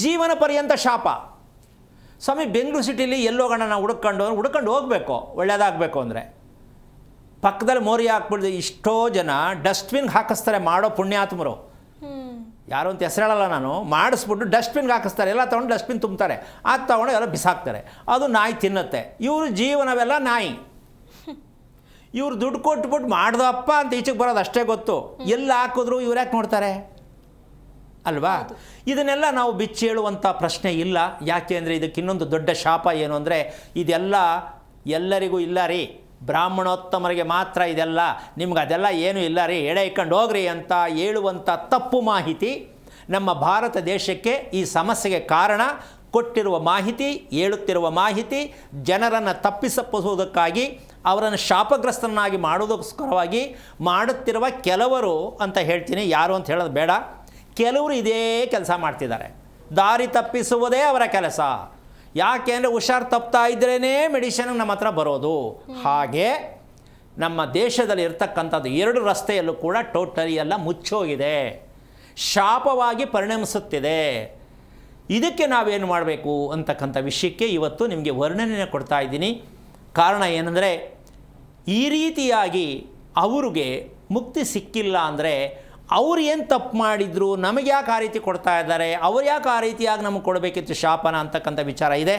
ಜೀವನ ಪರ್ಯಂತ ಶಾಪ. ಸ್ವಾಮಿ ಬೆಂಗಳೂರು ಸಿಟಿಲಿ ಎಲ್ಲೋಗೋಣ ನಾವು ಹುಡ್ಕೊಂಡು ಹೋಗಬೇಕು ಒಳ್ಳೆಯದಾಗಬೇಕು ಅಂದರೆ. ಪಕ್ಕದಲ್ಲಿ ಮೋರಿ ಹಾಕ್ಬಿಡ್ದು ಎಷ್ಟೋ ಜನ ಡಸ್ಟ್ಬಿನ್ಗೆ ಹಾಕಿಸ್ತಾರೆ ಮಾಡೋ ಪುಣ್ಯಾತ್ಮರು. ಯಾರು ಅಂತ ಹೆಸರು ಹೇಳಲ್ಲ ನಾನು. ಮಾಡಿಸ್ಬಿಟ್ಟು ಡಸ್ಟ್ಬಿನ್ಗೆ ಹಾಕಿಸ್ತಾರೆ, ಎಲ್ಲ ತೊಗೊಂಡು ಡಸ್ಟ್ಬಿನ್ ತುಂಬ್ತಾರೆ, ಅದು ತೊಗೊಂಡು ಎಲ್ಲ ಬಿಸಾಕ್ತಾರೆ. ಅದು ನಾಯಿ ತಿನ್ನುತ್ತೆ. ಇವರು ಜೀವನವೆಲ್ಲ ನಾಯಿ. ಇವ್ರು ದುಡ್ಡು ಕೊಟ್ಬಿಟ್ಟು ಮಾಡ್ದಪ್ಪ ಅಂತ ಈಚೆಗೆ ಬರೋದು ಅಷ್ಟೇ ಗೊತ್ತು. ಎಲ್ಲಿ ಹಾಕಿದ್ರು ಇವ್ರು ಯಾಕೆ ನೋಡ್ತಾರೆ ಅಲ್ವಾ? ಇದನ್ನೆಲ್ಲ ನಾವು ಬಿಚ್ಚಿ ಹೇಳುವಂಥ ಪ್ರಶ್ನೆ ಇಲ್ಲ. ಯಾಕೆ ಅಂದರೆ ಇದಕ್ಕೆ ಇನ್ನೊಂದು ದೊಡ್ಡ ಶಾಪ ಏನು ಅಂದರೆ, ಇದೆಲ್ಲ ಎಲ್ಲರಿಗೂ ಇಲ್ಲ ರೀ, ಬ್ರಾಹ್ಮಣೋತ್ತಮರಿಗೆ ಮಾತ್ರ ಇದೆಲ್ಲ, ನಿಮ್ಗೆ ಅದೆಲ್ಲ ಏನೂ ಇಲ್ಲ ರೀ, ಎಡೆ ಇಟ್ಕೊಂಡು ಹೋಗ್ರಿ ಅಂತ ಹೇಳುವಂಥ ತಪ್ಪು ಮಾಹಿತಿ ನಮ್ಮ ಭಾರತ ದೇಶಕ್ಕೆ ಈ ಸಮಸ್ಯೆಗೆ ಕಾರಣ. ಕೊಟ್ಟಿರುವ ಮಾಹಿತಿ, ಹೇಳುತ್ತಿರುವ ಮಾಹಿತಿ ಜನರನ್ನು ತಪ್ಪಿಸಪ್ಪುವುದಕ್ಕಾಗಿ, ಅವರನ್ನು ಶಾಪಗ್ರಸ್ತನಾಗಿ ಮಾಡೋದಕ್ಕೋಸ್ಕರವಾಗಿ ಮಾಡುತ್ತಿರುವ ಕೆಲವರು ಅಂತ ಹೇಳ್ತೀನಿ. ಯಾರು ಅಂತ ಹೇಳೋದು ಬೇಡ, ಕೆಲವರು ಇದೇ ಕೆಲಸ ಮಾಡ್ತಿದ್ದಾರೆ. ದಾರಿ ತಪ್ಪಿಸುವುದೇ ಅವರ ಕೆಲಸ. ಯಾಕೆ ಅಂದರೆ ಹುಷಾರು ತಪ್ತಾ ಇದ್ರೇ ಮೆಡಿಷನ್ಗೆ ನಮ್ಮ ಹತ್ರ ಬರೋದು. ಹಾಗೆ ನಮ್ಮ ದೇಶದಲ್ಲಿ ಇರ್ತಕ್ಕಂಥದ್ದು 2 ರಸ್ತೆಯಲ್ಲೂ ಕೂಡ ಟೋಟಲಿ ಎಲ್ಲ ಮುಚ್ಚೋಗಿದೆ, ಶಾಪವಾಗಿ ಪರಿಣಮಿಸುತ್ತಿದೆ. ಇದಕ್ಕೆ ನಾವೇನು ಮಾಡಬೇಕು ಅಂತಕ್ಕಂಥ ವಿಷಯಕ್ಕೆ ಇವತ್ತು ನಿಮಗೆ ವರ್ಣನೆ ಕೊಡ್ತಾ ಇದ್ದೀನಿ. ಕಾರಣ ಏನಂದರೆ, ಈ ರೀತಿಯಾಗಿ ಅವ್ರಿಗೆ ಮುಕ್ತಿ ಸಿಕ್ಕಿಲ್ಲ ಅಂದರೆ ಅವ್ರು ಏನು ತಪ್ಪು ಮಾಡಿದ್ರು, ನಮಗೆ ಯಾಕೆ ಆ ರೀತಿ ಕೊಡ್ತಾ ಇದ್ದಾರೆ, ಅವ್ರು ಯಾಕೆ ಆ ರೀತಿಯಾಗಿ ನಮಗೆ ಕೊಡಬೇಕಿತ್ತು ಶಾಪನ ಅಂತಕ್ಕಂಥ ವಿಚಾರ ಇದೆ.